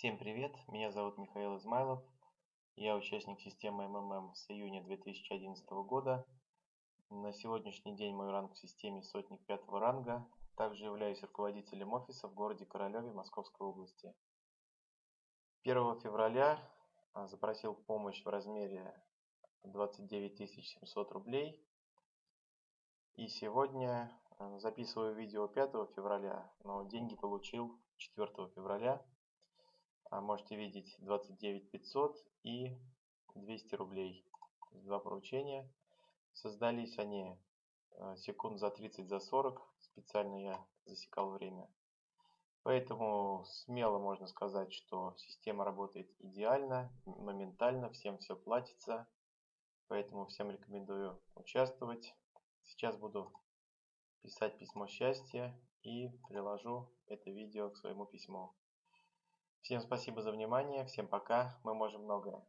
Всем привет, меня зовут Михаил Измайлов, я участник системы МММ с июня 2011 года. На сегодняшний день мой ранг в системе сотник 5 ранга, также являюсь руководителем офиса в городе Королеве Московской области. 1 февраля запросил помощь в размере 29 700 рублей. И сегодня записываю видео 5 февраля, но деньги получил 4 февраля. Можете видеть 29 500 и 200 рублей. Два поручения. Создались они секунд за 30, за 40. Специально я засекал время. Поэтому смело можно сказать, что система работает идеально, моментально, всем все платится. Поэтому всем рекомендую участвовать. Сейчас буду писать письмо счастья и приложу это видео к своему письму. Всем спасибо за внимание, всем пока, мы можем многое.